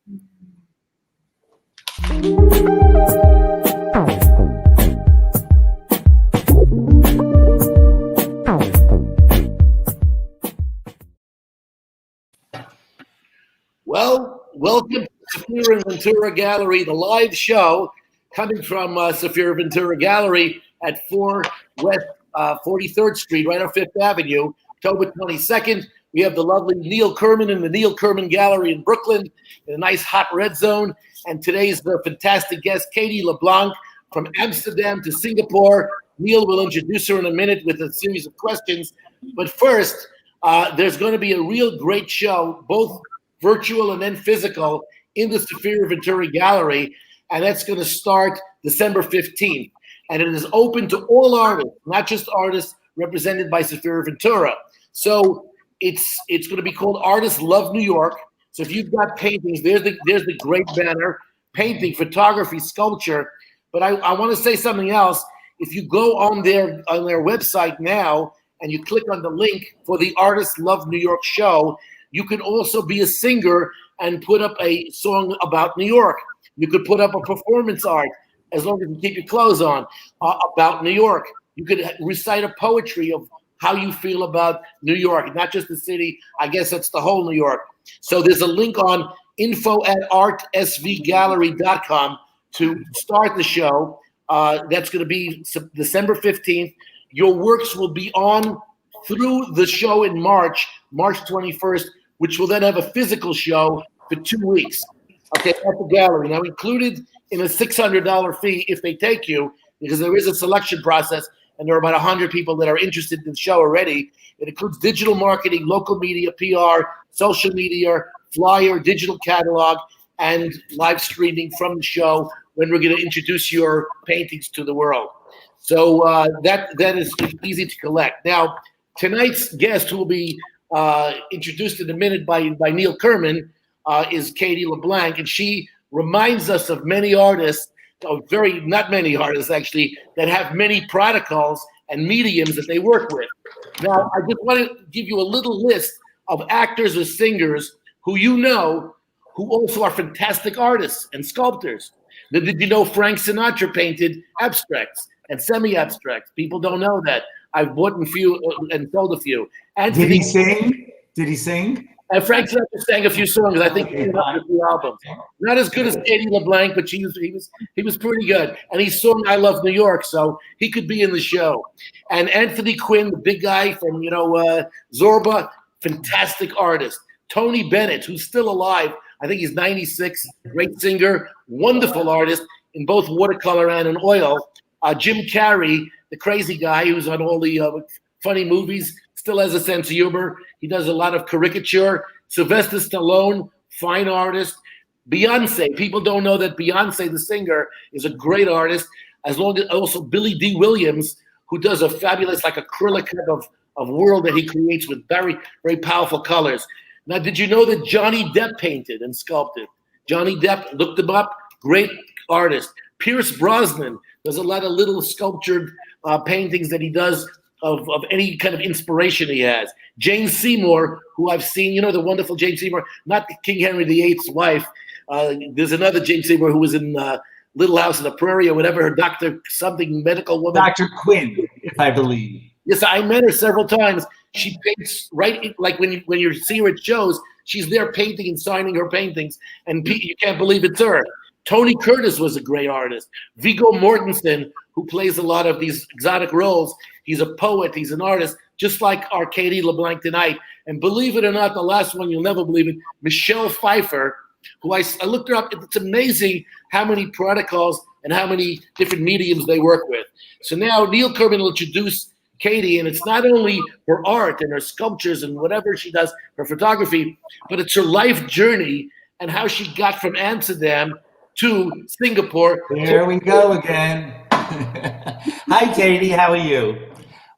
Well, welcome to Saphira and Ventura Gallery, the live show coming from Saphira Ventura Gallery at 4 West 43rd Street, right on Fifth Avenue, October 22nd. We have the lovely Neil Kerman in the Neil Kerman Gallery in Brooklyn, in a nice hot red zone. And today's the fantastic guest, Katy Le Blanc, from Amsterdam to Singapore. Neil will introduce her in a minute with a series of questions. But first, there's going to be a real great show, both virtual and then physical, in the Saphira Ventura Gallery. And that's going to start December 15th. And it is open to all artists, not just artists represented by Saphira Ventura. So it's going to be called Artists Love New York. So if you've got paintings, there's the great banner, painting, photography, sculpture. But I want to say something else. If you go on their website now and you click on the link for the Artists Love New York show, you can also be a singer and put up a song about New York. You could put up a performance art, as long as you keep your clothes on, about New York. You could recite a poetry of how you feel about New York, not just the city. I guess that's the whole New York. So there's a link on info@artsvgallery.com to start the show. That's going to be December 15th. Your works will be on through the show in March 21st, which will then have a physical show for 2 weeks. Okay, at the gallery. Now, included in a $600 fee if they take you, because there is a selection process, and there are about 100 people that are interested in the show already. It includes digital marketing, local media, PR, social media, flyer, digital catalog, and live streaming from the show when we're going to introduce your paintings to the world. So that is easy to collect. Now, tonight's guest, who will be introduced in a minute by Neil Kerman, is Katy Le Blanc, and she reminds us of many artists, not many artists actually, that have many protocols and mediums that they work with. Now, I just want to give you a little list of actors or singers who who also are fantastic artists and sculptors. Now, did you know Frank Sinatra painted abstracts and semi-abstracts? People don't know that. I've bought a few and sold a few. Did he sing? And Frank Sinatra sang a few songs. I think he did a few albums. Not as good as Katy Le Blanc, but he was pretty good. And he sung "I Love New York," so he could be in the show. And Anthony Quinn, the big guy from Zorba, fantastic artist. Tony Bennett, who's still alive, I think he's 96, great singer, wonderful artist in both watercolor and in oil. Jim Carrey, the crazy guy who's on all the funny movies, still has a sense of humor. He does a lot of caricature. Sylvester Stallone, fine artist. Beyonce, people don't know that Beyonce, the singer, is a great artist. As long as also Billy D. Williams, who does a fabulous, like acrylic kind of world that he creates with very, very powerful colors. Now, did you know that Johnny Depp painted and sculpted? Johnny Depp, looked him up, great artist. Pierce Brosnan does a lot of little sculptured paintings that he does of any kind of inspiration he has. Jane Seymour, who I've seen, the wonderful Jane Seymour, not King Henry VIII's wife. There's another Jane Seymour who was in Little House on the Prairie or whatever, her doctor, something medical woman. Dr. Quinn, if I believe. Yes, I met her several times. She paints like when you see her at shows, she's there painting and signing her paintings, and you can't believe it's her. Tony Curtis was a great artist. Viggo Mortensen, who plays a lot of these exotic roles, he's a poet, he's an artist, just like our Katy Le Blanc tonight. And believe it or not, the last one, you'll never believe it, Michelle Pfeiffer, who I looked her up. It's amazing how many protocols and how many different mediums they work with. So now Neil Kerman will introduce Katy, and it's not only her art and her sculptures and whatever she does, her photography, but it's her life journey and how she got from Amsterdam to Singapore. There we go again. Hi, Katy. How are you?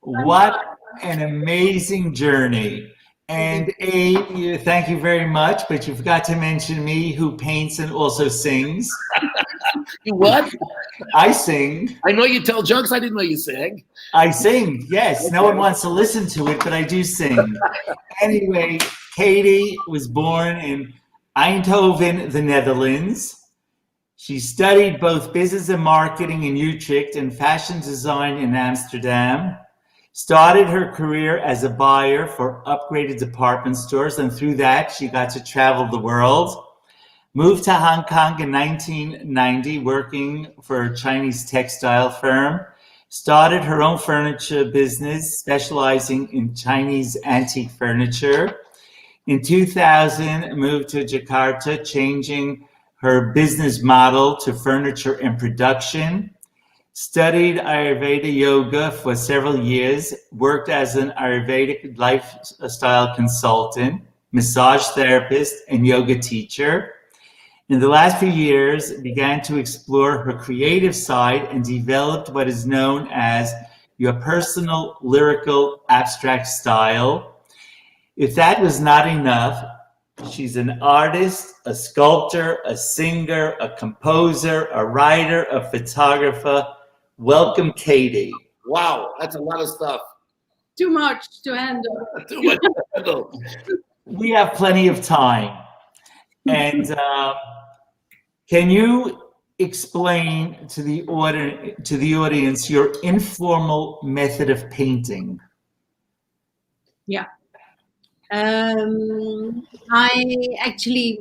What an amazing journey. And Abe, thank you very much, but you forgot to mention me, who paints and also sings. You what? I sing. I know you tell jokes. I didn't know you sang. I sing, yes. Okay. No one wants to listen to it, but I do sing. Anyway, Katy was born in Eindhoven, the Netherlands. She studied both business and marketing in Utrecht and fashion design in Amsterdam. Started her career as a buyer for upgraded department stores, and through that, she got to travel the world. Moved to Hong Kong in 1990, working for a Chinese textile firm. Started her own furniture business, specializing in Chinese antique furniture. In 2000, moved to Jakarta, changing her business model to furniture and production. Studied Ayurveda yoga for several years, worked as an Ayurvedic lifestyle consultant, massage therapist, and yoga teacher. In the last few years, began to explore her creative side and developed what is known as your personal lyrical abstract style. If that was not enough, she's an artist, a sculptor, a singer, a composer, a writer, a photographer. Welcome, Katy. Wow, that's a lot of stuff. Too much to handle. Too much to handle. We have plenty of time. And can you explain to the audience your informal method of painting? Yeah. I actually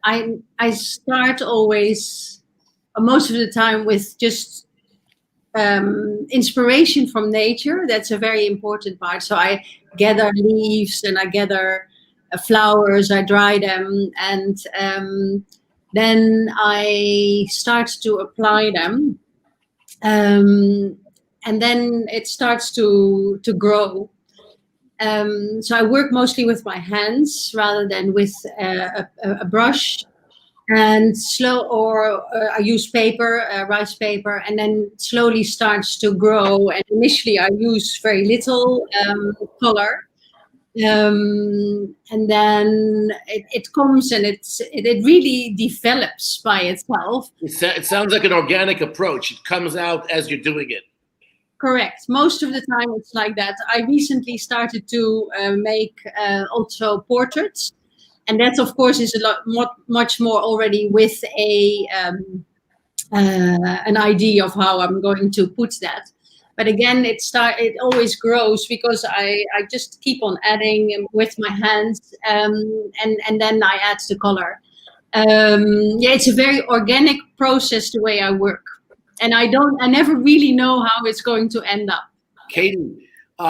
I start always most of the time with just inspiration from nature. That's a very important part. So I gather leaves and I gather flowers, I dry them, and then I start to apply them, and then it starts to grow. So I work mostly with my hands rather than with a brush, and I use paper, rice paper, and then slowly starts to grow. And initially I use very little color. And then it comes and it really develops by itself. It sounds like an organic approach. It comes out as you're doing it. Correct. Most of the time it's like that. I recently started to make also portraits, and that of course is much more already with an idea of how I'm going to put that. But again, it always grows because I just keep on adding with my hands, and then I add the color. It's a very organic process the way I work, and I never really know how it's going to end up. Katy,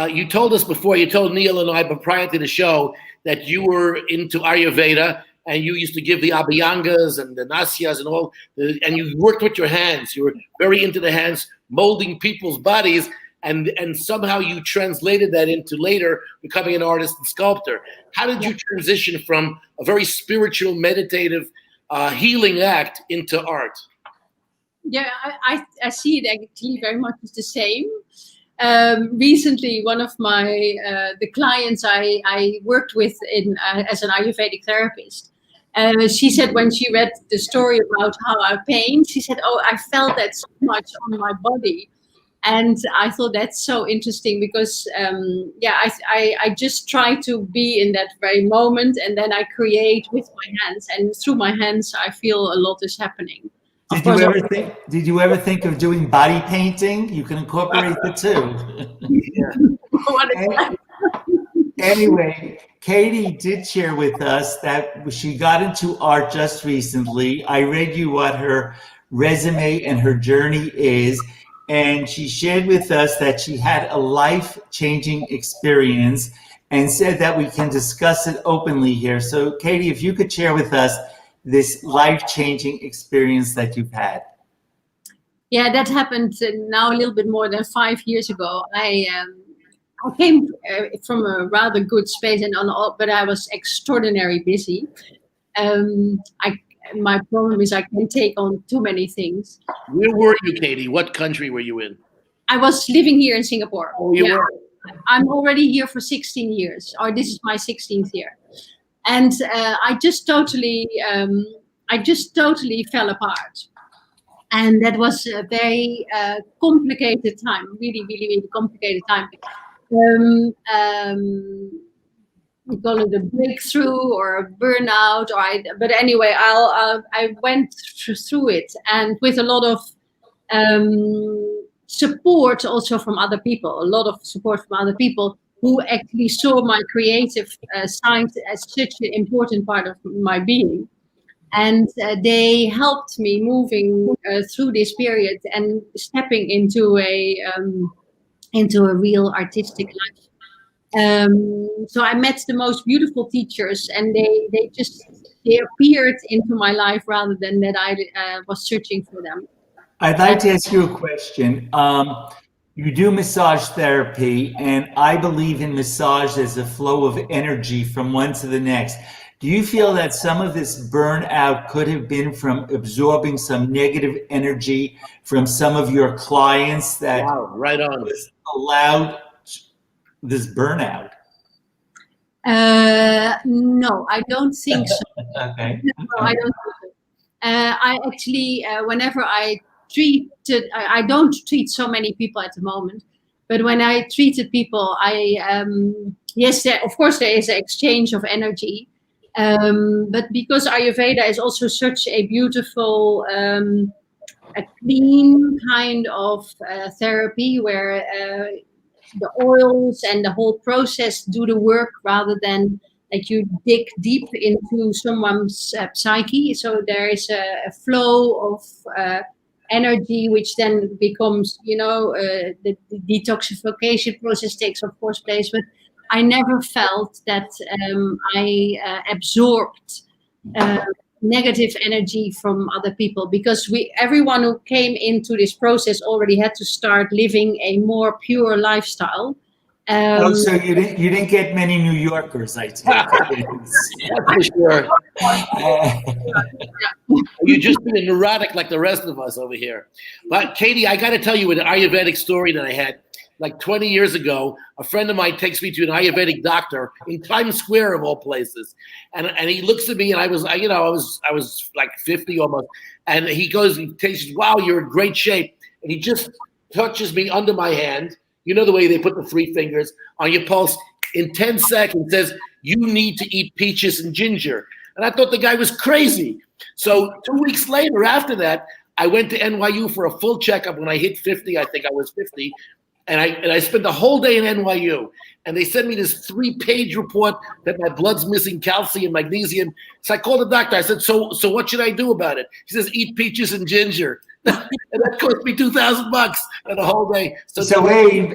you told us before, you told Neil and I, but prior to the show, that you were into Ayurveda and you used to give the abhyangas and the nasyas and all, and you worked with your hands. You were very into the hands, molding people's bodies, and somehow you translated that into later becoming an artist and sculptor. How did you transition from a very spiritual, meditative, healing act into art? Yeah, I see it actually very much as the same. Recently, one of my the clients I worked with as an Ayurvedic therapist, she said when she read the story about how I paint, she said, "Oh, I felt that so much on my body," and I thought that's so interesting because I just try to be in that very moment, and then I create with my hands, and through my hands I feel a lot is happening. Did you ever think of doing body painting? You can incorporate the two. Anyway, Katy did share with us that she got into art just recently. I read you what her resume and her journey is, and she shared with us that she had a life-changing experience and said that we can discuss it openly here. So, Katy, if you could share with us this life-changing experience that you've had. Yeah, that happened now a little bit more than 5 years ago. I came from a rather good space, but I was extraordinarily busy. My problem is I can take on too many things. Where were you, Katy? What country were you in? I was living here in Singapore. Oh, you were? I'm already here for 16 years, or this is my 16th year. And I just totally fell apart. And that was a very complicated time, really, really, really complicated time. we call it a breakthrough or a burnout, but anyway, I went through it, and with a lot of support also from other people, a lot of support from other people who actually saw my creative side as such an important part of my being. And they helped me moving through this period and stepping into a real artistic life. So I met the most beautiful teachers, and they appeared into my life rather than that I was searching for them. I'd like to ask you a question. You do massage therapy, and I believe in massage as a flow of energy from one to the next. Do you feel that some of this burnout could have been from absorbing some negative energy from some of your clients that right on. was allowed this burnout? No, I don't think so. Okay. No, I don't think so. I actually, whenever I I don't treat so many people at the moment, but when I treated people, yes, of course there is an exchange of energy, but because Ayurveda is also such a beautiful, a clean kind of therapy where the oils and the whole process do the work rather than like you dig deep into someone's psyche. So there is a flow of energy, which then becomes, the detoxification process takes, of course, place. But I never felt that I absorbed negative energy from other people, because everyone who came into this process already had to start living a more pure lifestyle. So you didn't get many New Yorkers, I take it. That's for sure. You're just being neurotic like the rest of us over here. But Katy, I got to tell you an Ayurvedic story that I had. Like 20 years ago, a friend of mine takes me to an Ayurvedic doctor in Times Square of all places, and he looks at me, and I was like 50 almost, and he takes, wow, you're in great shape, and he just touches me under my hand. You know the way they put the 3 fingers on your pulse in 10 seconds, says, you need to eat peaches and ginger. And I thought the guy was crazy. So 2 weeks later, after that, I went to NYU for a full checkup when I hit 50. I think I was 50. And I spent the whole day in NYU. And they sent me this 3-page report that my blood's missing calcium, magnesium. So I called the doctor. I said, so what should I do about it? He says, eat peaches and ginger. And that cost me $2,000 for the whole day. So Abe,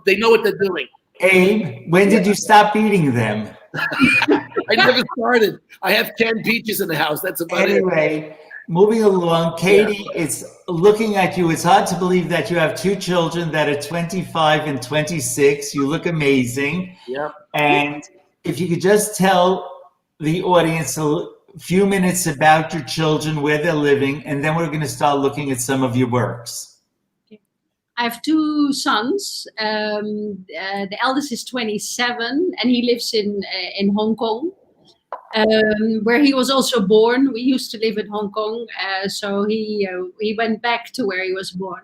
they know what they're doing. Abe, when did you stop eating them? I never started. I have 10 peaches in the house. That's about it. Anyway, moving along, Katy, it's looking at you. It's hard to believe that you have 2 children that are 25 and 26. You look amazing. Yeah. And if you could just tell the audience a few minutes about your children, where they're living, and then we're going to start looking at some of your works. I have 2 sons. The eldest is 27, and he lives in Hong Kong, where he was also born. We used to live in Hong Kong, so he went back to where he was born.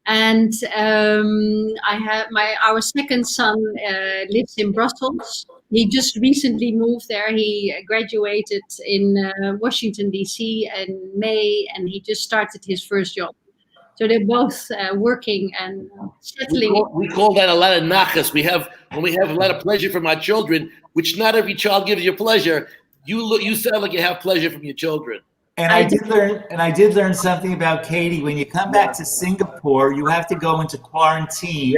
And I have our second son lives in Brussels. He just recently moved there. He graduated in Washington D.C. in May, and he just started his first job. So they're both working and settling. We call that a lot of nachas. When we have a lot of pleasure from our children, which not every child gives you pleasure. You sound like you have pleasure from your children. And I did learn something about Katy. When you come back to Singapore, you have to go into quarantine,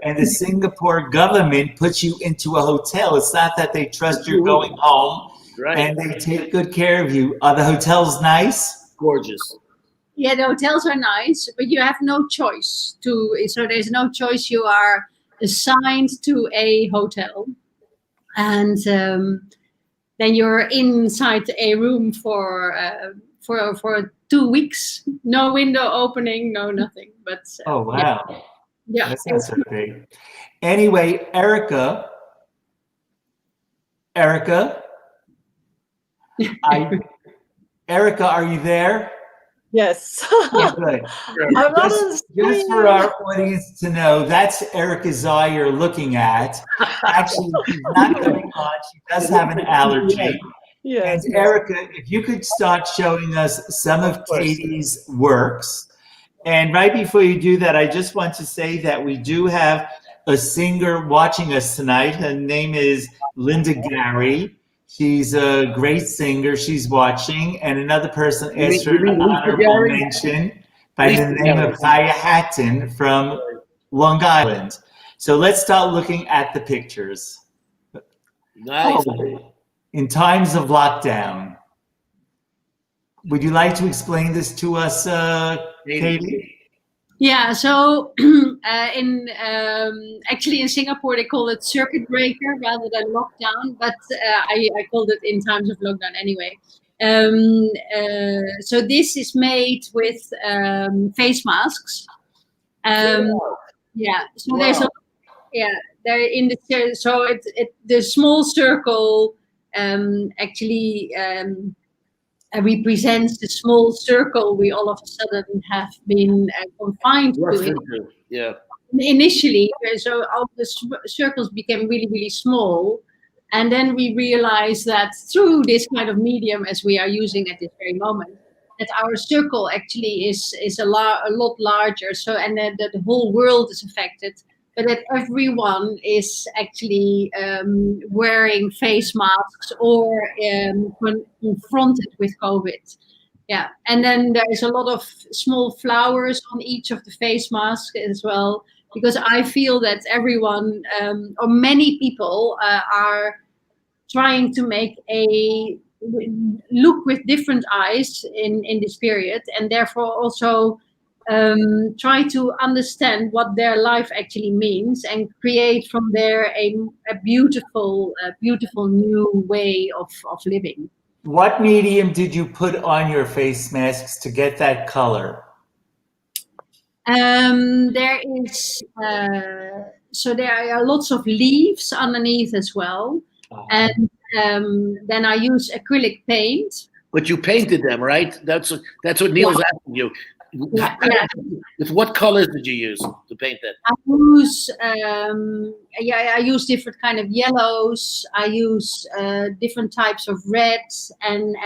and the Singapore government puts you into a hotel. It's not that they trust you're going home, right? And they take good care of you. Are the hotels nice? Gorgeous. Yeah, the hotels are nice, but you have no choice so there's no choice. You are assigned to a hotel, and then you're inside a room for 2 weeks. No window opening, no nothing. But oh wow, yeah, that's not so big. Anyway, Erica, Erica, are you there? Yes. Good. I'm not on the Just for screen. our audience to know, that's Erica's eye you're looking at. Actually, she's not coming on. She does have an allergy. And Yes. Erica, if you could start showing us some of Katy's works. And right before you do that, I just want to say that we do have a singer watching us tonight. Her name is Linda Gary. She's a great singer. She's watching. And another person asked for an honorable mention by the name of Kaya Hatton from Long Island. So let's start looking at the pictures. Nice. Oh, in times of lockdown. Would you like to explain this to us, Katy? Yeah, so actually in Singapore they call it circuit breaker rather than lockdown, but I called it in times of lockdown anyway. So this is made with face masks. Yeah, so there's they're in the so the small circle actually represents the small circle we all of a sudden have been confined to. Yeah. Initially, so all the circles became really, really small. And then we realized that through this kind of medium as we are using at this very moment, that our circle actually is a lot larger. So, and that the whole world is affected, but that everyone is actually wearing face masks or confronted with COVID. Yeah, and then there's a lot of small flowers on each of the face masks as well, because I feel that everyone or many people are trying to make a look with different eyes in this period, and therefore also try to understand what their life actually means and create from there a beautiful new way of living. What medium did you put on your face masks to get that color? There is so there are lots of leaves underneath as well, and then I use acrylic paint. But you painted them, right? That's what Neil's asking you. Yeah. With what colors did you use to paint that? I use different kind of yellows. I use different types of reds, and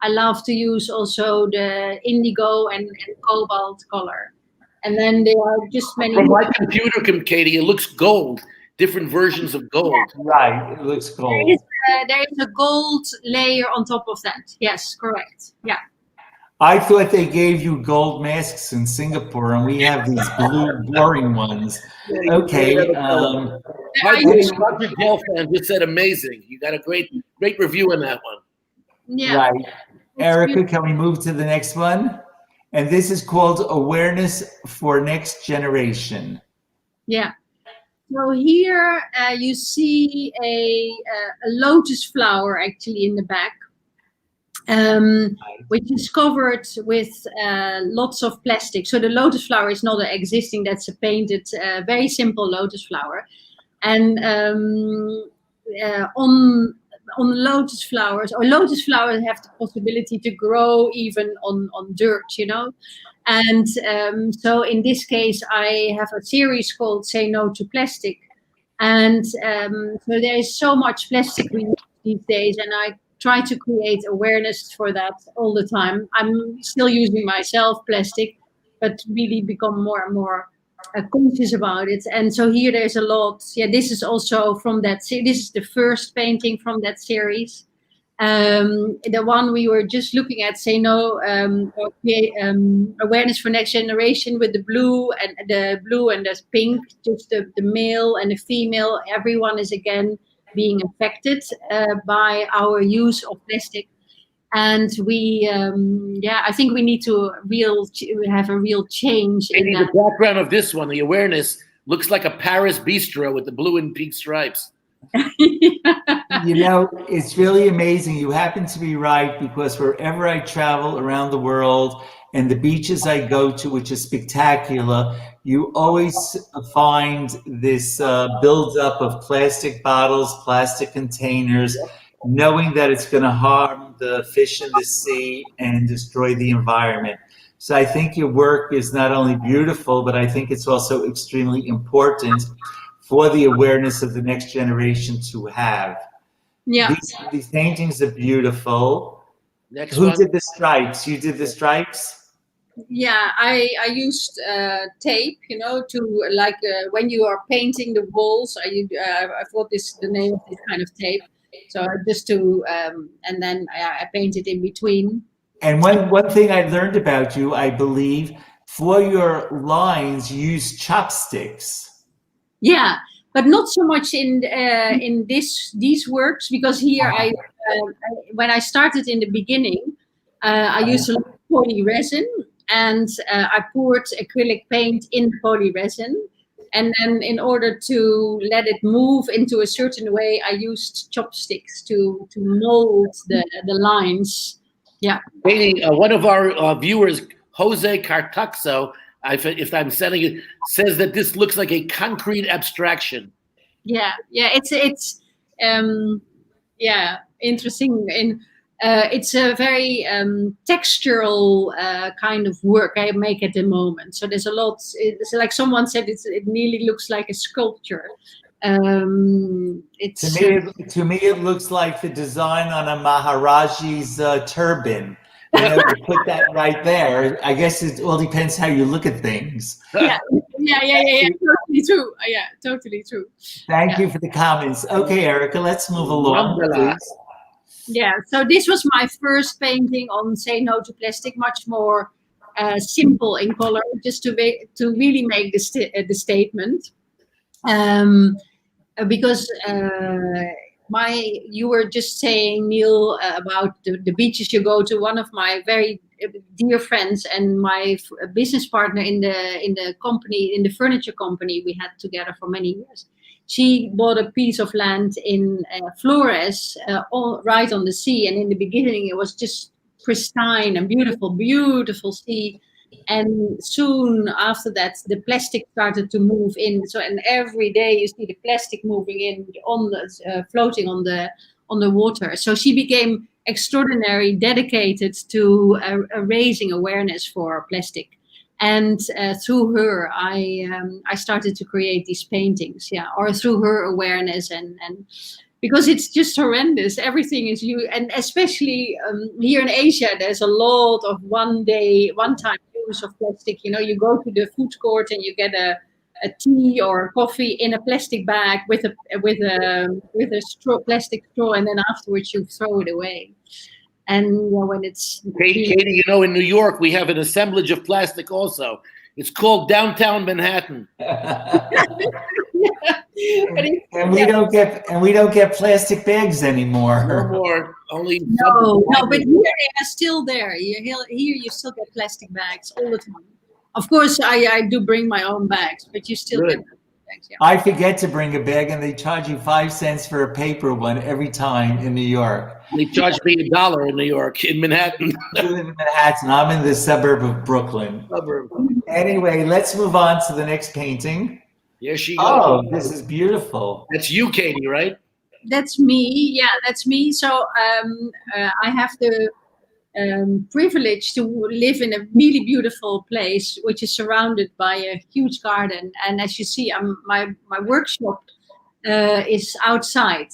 I love to use also the indigo and cobalt color. And then there are just many. From my computer, Katy, it looks gold. Different versions of gold. Yeah. Right, it looks gold. There is a gold layer on top of that. Yes, correct. Yeah. I thought they gave you gold masks in Singapore, and we have these blue, boring ones. Okay. Roger Gelfand just said amazing. You got a great review on that one. Yeah. Right. Erica, can we move to the next one? And this is called Awareness for Next Generation. Yeah. So here you see a lotus flower actually in the back. Which is covered with lots of plastic. So the lotus flower is not existing, that's a painted, very simple lotus flower. And on lotus flowers have the possibility to grow even on dirt, you know. And so in this case, I have a series called Say No to Plastic. And so there is so much plastic we use these days, and I try to create awareness for that all the time. I'm still using myself plastic, but really become more and more conscious about it. And so here there's a lot. Yeah, this is also from that. This is the first painting from that series. The one we were just looking at, Say No, Awareness for Next Generation, with the blue and the pink, just the male and the female. Everyone is again being affected by our use of plastic, and we I think we need to have a real change in that. The background of this one, the awareness, looks like a Paris bistro with the blue and pink stripes. You know, it's really amazing. You happen to be right, because wherever I travel around the world and the beaches I go to, which is spectacular, you always find this buildup of plastic bottles, plastic containers, knowing that it's going to harm the fish in the sea and destroy the environment. So I think your work is not only beautiful, but I think it's also extremely important for the awareness of the next generation to have. Yeah. These paintings are beautiful. Next Who one. did the stripes? You did the stripes? Yeah, I used tape, you know, to like when you are painting the walls. I thought the name of this kind of tape. So just to and then I painted in between. And one thing I learned about you, I believe, for your lines, you use chopsticks. Yeah, but not so much in these works, because here when I started in the beginning, I used a lot of poly resin, and I poured acrylic paint in the poly resin, and then in order to let it move into a certain way, I used chopsticks to mold the lines. Yeah. Katie, one of our viewers, Jose Cartaxo, if I'm saying it, says that this looks like a concrete abstraction. Yeah, it's interesting. It's a very textural kind of work I make at the moment. So there's a lot. It's like someone said, it nearly looks like a sculpture. It's To me, it looks like the design on a Maharaji's turban. You know, to put that right there. I guess it all depends how you look at things. yeah. Totally true. Yeah, totally true. Thank you for the comments. Okay, Erica, let's move along, please. Yeah, so this was my first painting on Say No to Plastic, much more simple in color, just to really make the statement. Because you were just saying, Neil, about the beaches you go to. One of my very dear friends and my business partner in the company, in the furniture company we had together for many years. She bought a piece of land in Flores, right on the sea. And in the beginning, it was just pristine and beautiful, beautiful sea. And soon after that, the plastic started to move in. So, and every day you see the plastic moving in floating on the water. So she became extraordinarily dedicated to raising awareness for plastic. And through her, I started to create these paintings. Yeah, or through her awareness and because it's just horrendous. Everything is and especially here in Asia, there's a lot of one-time use of plastic. You know, you go to the food court and you get a tea or a coffee in a plastic bag with a plastic straw, and then afterwards you throw it away. And when it's Katie, you know, in New York we have an assemblage of plastic also. It's called downtown Manhattan. And we don't get plastic bags anymore. No more. Only no, but here they are still there. Here you still get plastic bags all the time. Of course, I do bring my own bags, but you still get bags. Yeah. I forget to bring a bag, and they charge you 5 cents for a paper one every time in New York. They charge me $1 in New York, in Manhattan. You live in Manhattan. I'm in the suburb of Brooklyn. Anyway, let's move on to the next painting. Here she goes. Oh, this is beautiful. That's you, Katie, right? That's me. Yeah, that's me. So I have the privilege to live in a really beautiful place, which is surrounded by a huge garden. And as you see, my workshop is outside.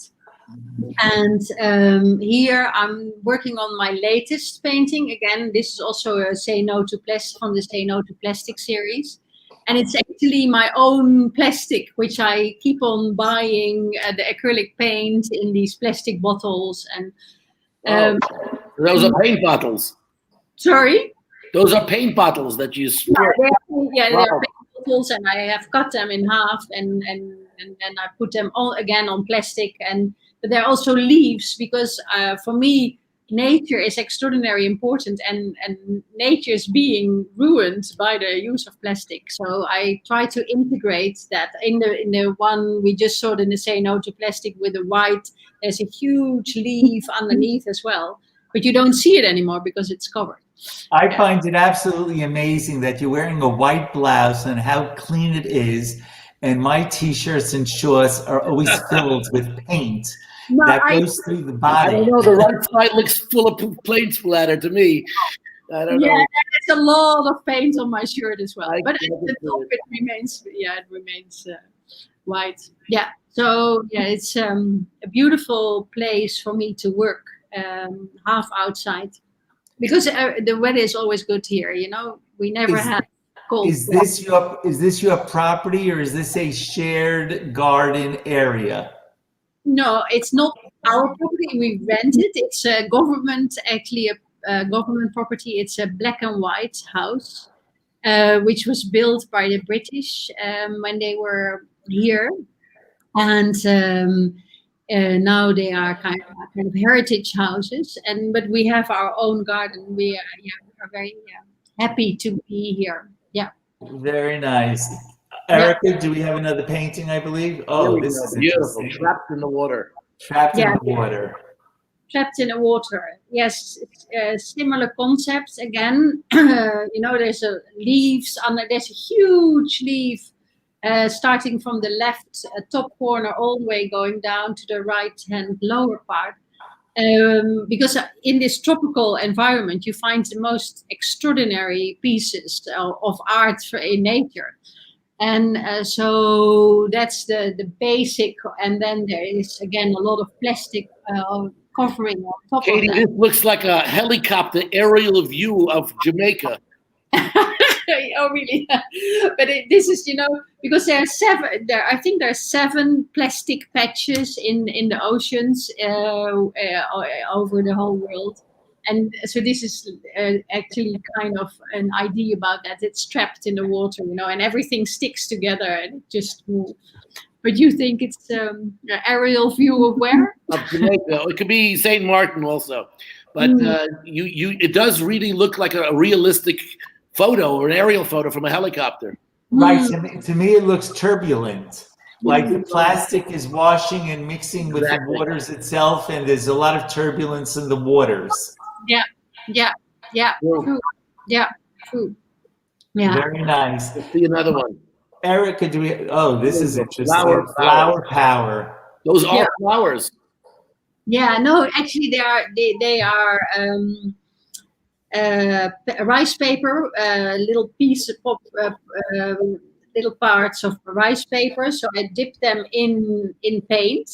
And here I'm working on my latest painting. Again, this is also a Say No to Plastic from the Say No to Plastic series. And it's actually my own plastic, which I keep on buying the acrylic paint in these plastic bottles. And those are paint bottles. Sorry? Those are paint bottles that you squirt. They're paint bottles, and I have cut them in half, and I put them all again on plastic. But there are also leaves, because for me, nature is extraordinarily important, and nature is being ruined by the use of plastic. So I try to integrate that in the one we just saw in the Say No to Plastic with the white. There's a huge leaf underneath as well, but you don't see it anymore because it's covered. I find it absolutely amazing that you're wearing a white blouse and how clean it is, and my t-shirts and shorts are always filled with paint. That goes through the body. I don't know. The right side looks full of paint splatter to me. I don't Yeah, know. there's a lot of paint on my shirt as well. I But can't the do top, it. it remains white. Yeah. So yeah, it's a beautiful place for me to work, half outside, because the weather is always good here. You know, we never Is have cold. is this your property, or is this a shared garden area? No, it's not our property. We rent it. It's a government, actually a government property. It's a black and white house, which was built by the British when they were here, and now they are kind of heritage houses. And but we have our own garden. We are very happy to be here. Yeah, Very nice. yeah, Erica, do we have another painting, I believe? Here Oh, we this go. is Beautiful. interesting. Trapped in the water. Trapped in yeah. the water. Trapped in the water. Yes, it's similar concepts again. You know, there's leaves under. There's a huge leaf starting from the left top corner all the way going down to the right hand lower part. Because in this tropical environment, you find the most extraordinary pieces of art in nature. And so that's the basic. And then there is, again, a lot of plastic covering on top Katy, of this that. looks like a helicopter aerial view of Jamaica. Oh, really? But this is, because there are seven. I think there are 7 plastic patches in the oceans over the whole world, and so this is actually kind of an idea about that. It's trapped in the water, and everything sticks together and it just moves. But you think it's an aerial view of where? Of Jamaica. It could be St. Martin also, but it does really look like a realistic photo or an aerial photo from a helicopter. Right. To me, it looks turbulent. Like the plastic is washing and mixing with the waters itself, and there's a lot of turbulence in the waters. Yeah. True. Yeah, true. Yeah. Very nice. Let's see another one. Erica, this is interesting. Flower power. Those are flowers. Yeah, no, actually they are rice paper, little piece of little parts of rice paper. So I dip them in paint.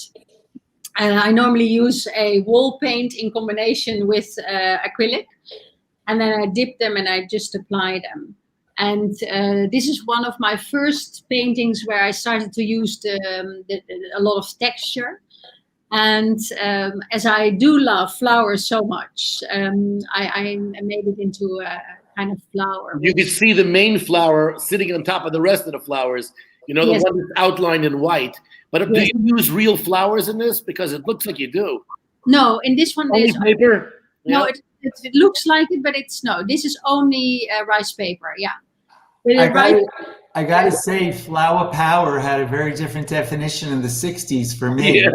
I normally use a wall paint in combination with acrylic, and then I dip them and I just apply them. And this is one of my first paintings where I started to use a lot of texture. And as I do love flowers so much, I made it into a kind of flower. You can see the main flower sitting on top of the rest of the flowers. The one that's outlined in white. But do you use real flowers in this? Because it looks like you do. No, in this one Only paper? No, it looks like it, but it's no. This is only rice paper. Yeah. I gotta say, flower power had a very different definition in the 60s for me. Yeah.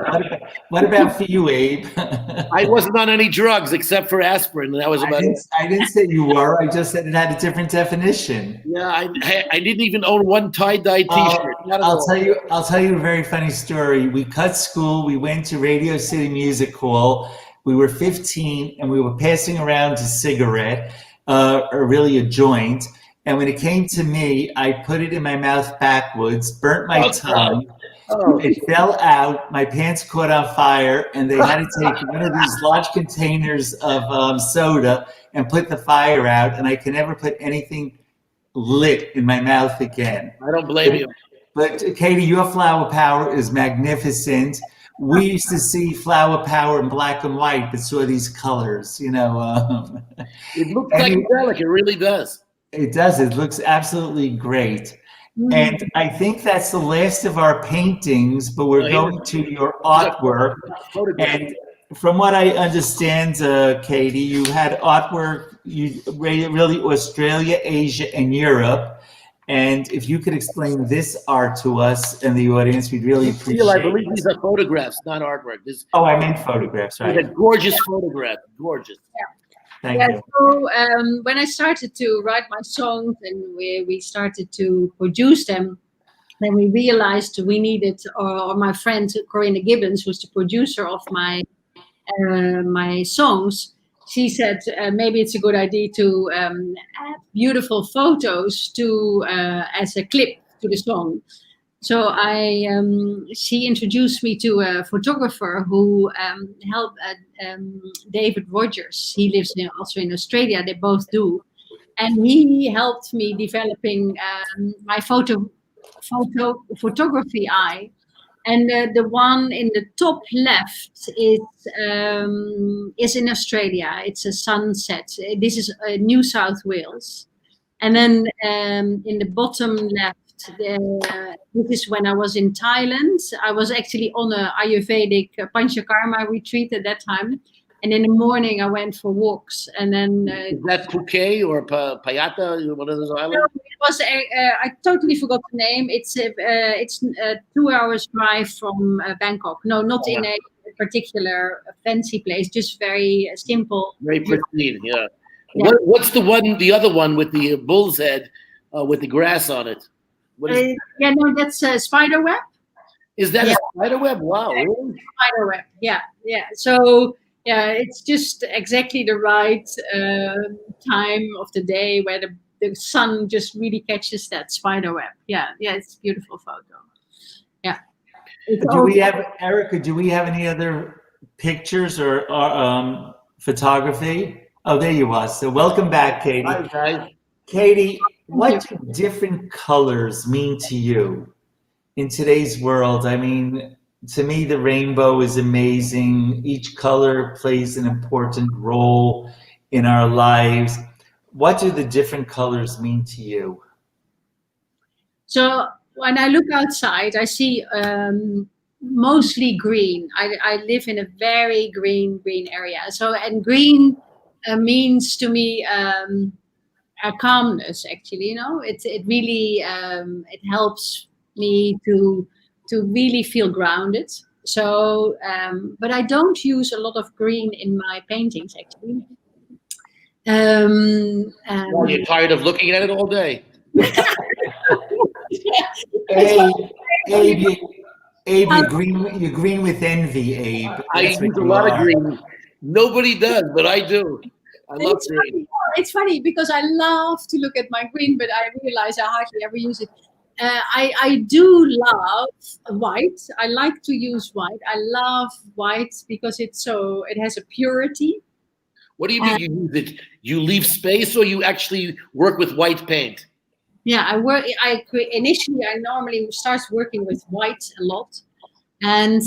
What about for you, Abe? I wasn't on any drugs except for aspirin. That was about it. I didn't say you were. I just said it had a different definition. Yeah, I didn't even own one tie-dye T-shirt. I'll tell you a very funny story. We cut school. We went to Radio City Music Hall. We were 15, and we were passing around a cigarette, or really a joint. And when it came to me, I put it in my mouth backwards, burnt my tongue. It fell out. My pants caught on fire, and they had to take one of these large containers of soda and put the fire out. And I can never put anything lit in my mouth again. I don't blame you. But Katy, your flower power is magnificent. We used to see flower power in black and white, but saw these colors. It looks psychedelic. It really does. It does. It looks absolutely great. And I think that's the last of our paintings, but we're going to your artwork. And from what I understand, Katy, you had artwork, really Australia, Asia, and Europe. And if you could explain this art to us and the audience, we'd really appreciate it. I believe these are photographs, not artwork. I meant photographs, right? It's a gorgeous photograph. Gorgeous. Yeah. Thank you. So when I started to write my songs and we started to produce them, then we realized we needed, or my friend Corinna Gibbons, who's the producer of my songs, she said maybe it's a good idea to add beautiful photos to as a clip to the song. So she introduced me to a photographer who helped David Rogers. He lives also in Australia. They both do, and he helped me developing my photography eye. And the one in the top left is in Australia. It's a sunset. This is New South Wales. And then in the bottom left, this is when I was in Thailand. I was actually on a Ayurvedic Panchakarma retreat at that time. And in the morning, I went for walks. And then is that Phuket or Payata, one of those islands? No, it was I totally forgot the name. It's 2 hours drive from Bangkok. No, not in a particular fancy place. Just very simple. Very pristine. Yeah. What's the other one with the bull's head with the grass on it? What is yeah, no, that's a spider web. Is that a spider web? Wow, yeah, really? Spider web. Yeah, yeah. So yeah, it's just exactly the right time of the day where the sun just really catches that spider web. Yeah, yeah, it's a beautiful photo. Yeah. Do we have, Erica, do we have any other pictures or photography? Oh, there you are. So welcome back, Katy. Hi, guys. Katy, what do different colors mean to you in today's world? I mean, to me, the rainbow is amazing. Each color plays an important role in our lives. What do the different colors mean to you? So when I look outside, I see mostly green. I live in a very green area. So, and green means to me a calmness. Actually, you know, it really it helps me to really feel grounded. So, but I don't use a lot of green in my paintings, actually. Well, you're tired of looking at it all day. Abe, you're green with envy, Abe. I use a lot of green. Nobody does, but I do. I love green. It's funny because I love to look at my green, but I realize I hardly ever use it. I do love white. I like to use white. I love white because it has a purity. What do you mean you use it? You leave space, or you actually work with white paint? Yeah, initially I normally start working with white a lot, and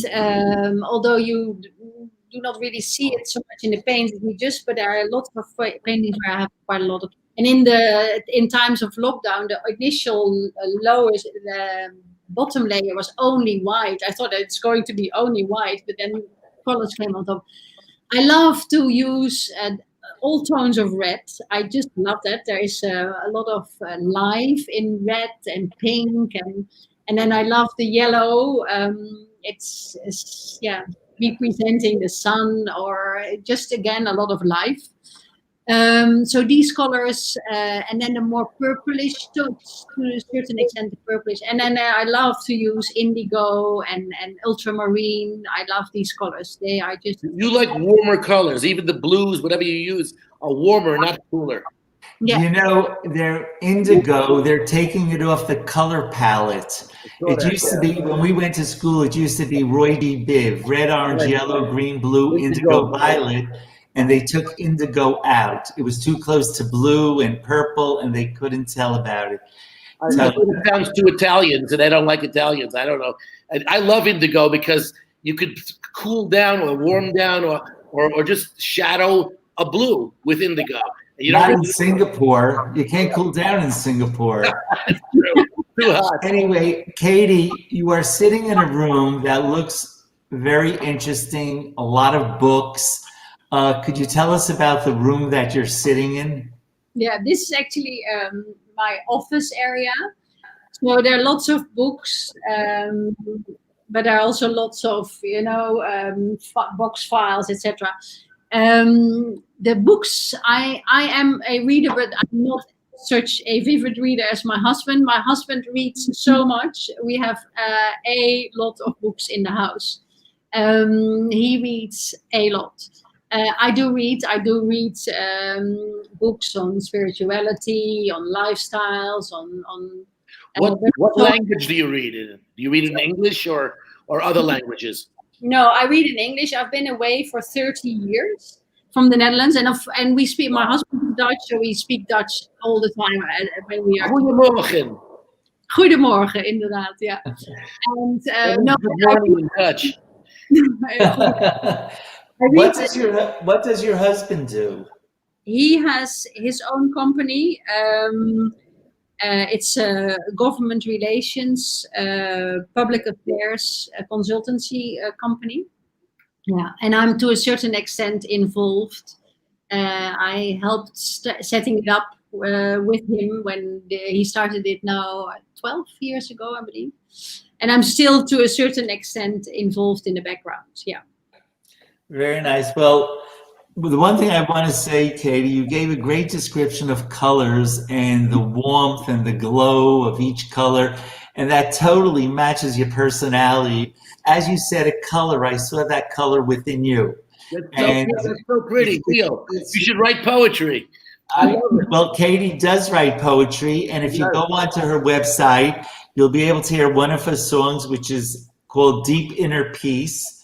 although you do not really see it so much in the paint, but there are lots of paintings where I have quite a lot of. And in times of lockdown, the initial lowest bottom layer was only white. I thought it's going to be only white, but then colors came on top. I love to use all tones of red. I just love that. There is a lot of life in red and pink, and then I love the yellow. It's representing the sun, or just again a lot of life. So these colors, and then the more purplish to a certain extent, the purplish. And then I love to use indigo and ultramarine. I love these colors. They are just. You like warmer colors. Even the blues, whatever you use, are warmer, not cooler. Yeah. You know, they're indigo. They're taking it off the color palette. It used to be, when we went to school, it used to be Roy D. Biv, red, orange, yellow, green, blue, indigo, violet. And they took indigo out. It was too close to blue and purple, and they couldn't tell about it. It sounds too Italians, and I don't like Italians. I don't know. And I love indigo because you could cool down or warm down or just shadow a blue with indigo. You Not in Singapore. You can't cool down in Singapore. It's true. Too hot. Anyway, Katy, you are sitting in a room that looks very interesting, a lot of books. Could you tell us about the room that you're sitting in? Yeah, this is actually my office area. So there are lots of books, but there are also lots of, box files, etc. The books, I am a reader, but I'm not such a vivid reader as my husband. My husband reads so much. We have a lot of books in the house. He reads a lot. I do read. I do read books on spirituality, on lifestyles, on. What language do you read in? Do you read in English or other languages? No, I read in English. I've been away for 30 years from the Netherlands, and we speak. My husband is Dutch, so we speak Dutch all the time when we are. Goedemorgen. Goedemorgen, inderdaad, ja. And no, good morning in Dutch. What does your husband do? He has his own company. It's a government relations, public affairs consultancy company. Yeah, and I'm to a certain extent involved. I helped setting it up with him when he started it now 12 years ago, I believe. And I'm still to a certain extent involved in the background. Yeah. Very nice. Well, the one thing I want to say, Katy, you gave a great description of colors and the warmth and the glow of each color, and that totally matches your personality. As you said, a color, I saw that color within you. That's so pretty, Theo. You should write poetry. Well, Katy does write poetry, and if you go onto her website, you'll be able to hear one of her songs, which is called Deep Inner Peace.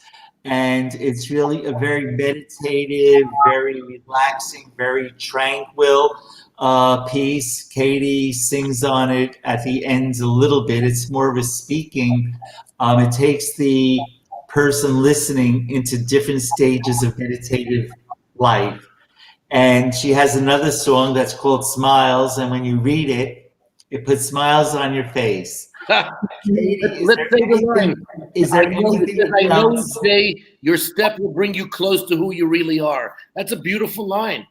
And it's really a very meditative, very relaxing, very tranquil piece. Katy sings on it at the end a little bit. It's more of a speaking. It takes the person listening into different stages of meditative life. And she has another song that's called Smiles. And when you read it, it puts smiles on your face. Katy, let's say the line. Is there I know each day your step will bring you close to who you really are. That's a beautiful line.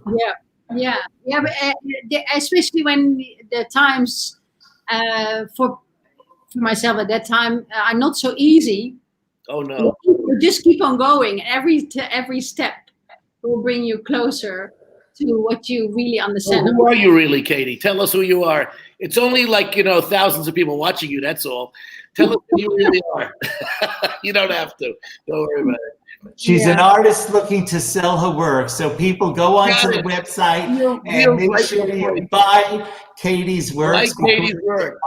Yeah. But, especially when the times for myself at that time are not so easy. Oh no! You just keep on going. Every step will bring you closer to what you really understand. Well, who are you really, Katy? Tell us who you are. It's only like, thousands of people watching you. That's all. Tell us who you really are. You don't have to. Don't worry about it. She's an artist looking to sell her work. So people go onto the website and make sure you buy Katy's work. Like Katy's work.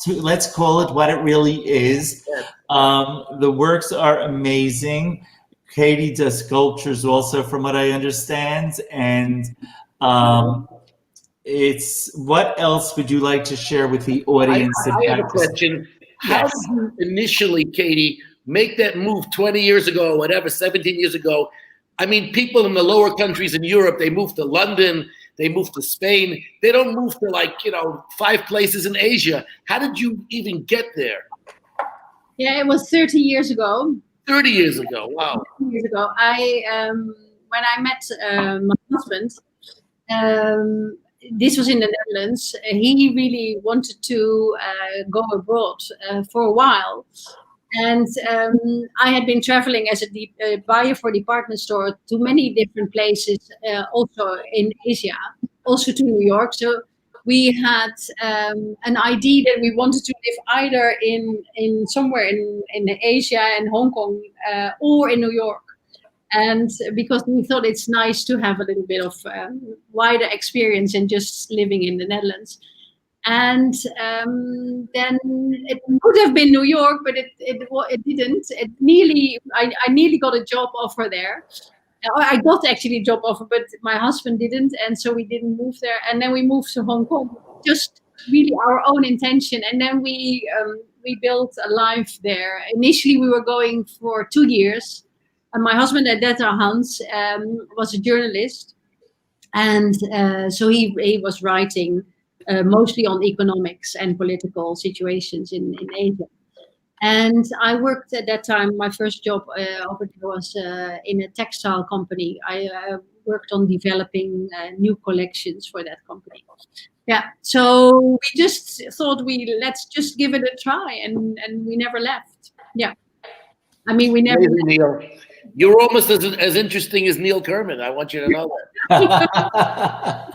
Let's call it what it really is. The works are amazing. Katy does sculptures also, from what I understand. And it's, what else would you like to share with the audience? I have a question. How did you initially, Katy, make that move 20 years ago, or whatever, 17 years ago? I mean, people in the lower countries in Europe, they move to London, they move to Spain. They don't move to 5 places in Asia. How did you even get there? Yeah, it was 30 years ago. 30 years ago, wow. 30 years ago. When I met my husband, this was in the Netherlands. He really wanted to go abroad for a while. And I had been traveling as a buyer for department store to many different places, also in Asia, also to New York. So we had an idea that we wanted to live either in somewhere in Asia and Hong Kong or in New York. And because we thought it's nice to have a little bit of wider experience than just living in the Netherlands. And then it could have been New York, but it didn't. I nearly got a job offer there. I got actually a job offer, but my husband didn't, and so we didn't move there. And then we moved to Hong Kong, just really our own intention. And then we built a life there. Initially, we were going for 2 years. And my husband at that time, Hans, was a journalist, and so he was writing mostly on economics and political situations in Asia. And I worked at that time, my first job over there was in a textile company. I worked on developing new collections for that company. Yeah, so we just thought let's just give it a try, and we never left. Yeah, I mean, we never left. Neil. You're almost as interesting as Neil Kerman. I want you to know that.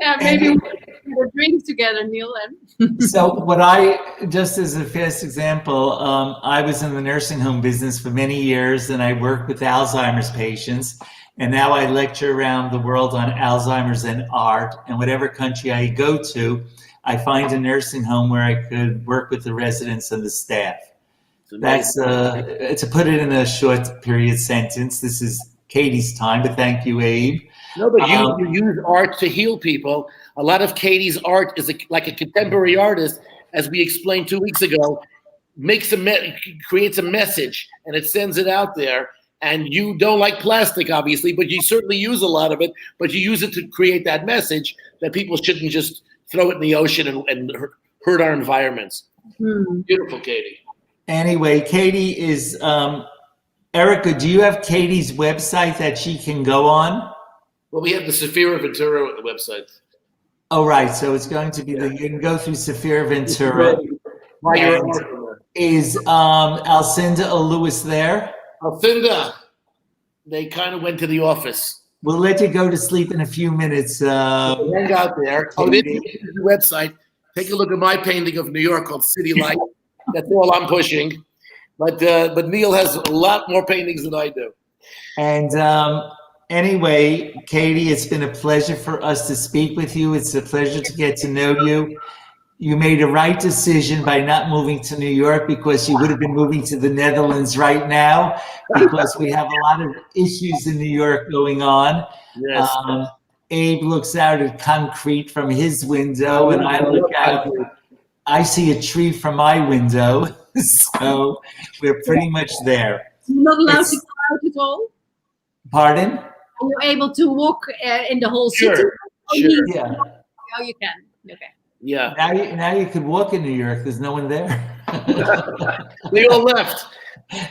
Yeah, maybe we can have a drink together, Neil. And So what I, just as a fast example, I was in the nursing home business for many years, and I worked with Alzheimer's patients. And now I lecture around the world on Alzheimer's and art. And whatever country I go to, I find a nursing home where I could work with the residents and the staff. That's to put it in a short period sentence. This is Katy's time, but thank you, Abe. No, but you use art to heal people. A lot of Katy's art is like a contemporary artist, as we explained 2 weeks ago, creates a message and it sends it out there. And you don't like plastic, obviously, but you certainly use a lot of it. But you use it to create that message that people shouldn't just throw it in the ocean and hurt our environments. Beautiful, Katy. Anyway, Katy is, Erica, do you have Katy's website that she can go on? Well, we have the Saphira Ventura website. Oh, right. So it's going to be you can go through Saphira Ventura. Is Alcinda Lewis there? Alcinda, they kind of went to the office. We'll let you go to sleep in a few minutes. Hang out there. Oh, this is the website. Take a look at my painting of New York called City Light. That's all I'm pushing. But Neil has a lot more paintings than I do. And anyway, Katy, it's been a pleasure for us to speak with you. It's a pleasure to get to know you. You made a right decision by not moving to New York, because you would have been moving to the Netherlands right now, because we have a lot of issues in New York going on. Yes. Abe looks out at concrete from his window, and I look out. I see a tree from my window, so we're pretty much there. You're not allowed to go out at all? Pardon? Are you able to walk in the whole city? Sure. Yeah. Oh, you can. Okay. Yeah. Now you could walk in New York. There's no one there. They all left.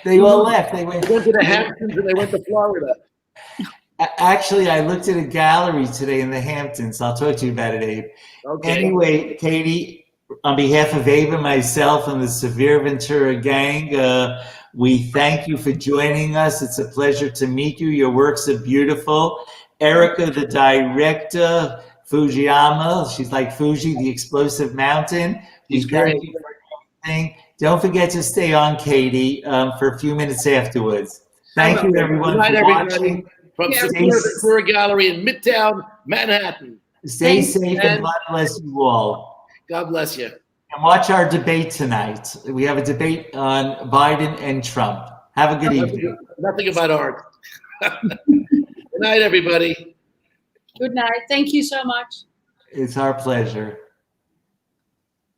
They all left. They went to the Hamptons and they went to Florida. Actually, I looked at a gallery today in the Hamptons. I'll talk to you about it, Abe. Okay. Anyway, Katy, on behalf of Abe and myself and the Saphira Ventura gang, we thank you for joining us. It's a pleasure to meet you. Your works are beautiful. Erica, the director, Fujiyama, she's like Fuji, the explosive mountain. She's great. Thank you for everything. Don't forget to stay on, Katy, for a few minutes afterwards. Thank you, everyone, for watching. From Saphira Ventura Gallery in Midtown Manhattan. Stay safe and God bless you all. God bless you. And watch our debate tonight. We have a debate on Biden and Trump. Have a good evening. Nothing about art. Good night, everybody. Good night. Thank you so much. It's our pleasure.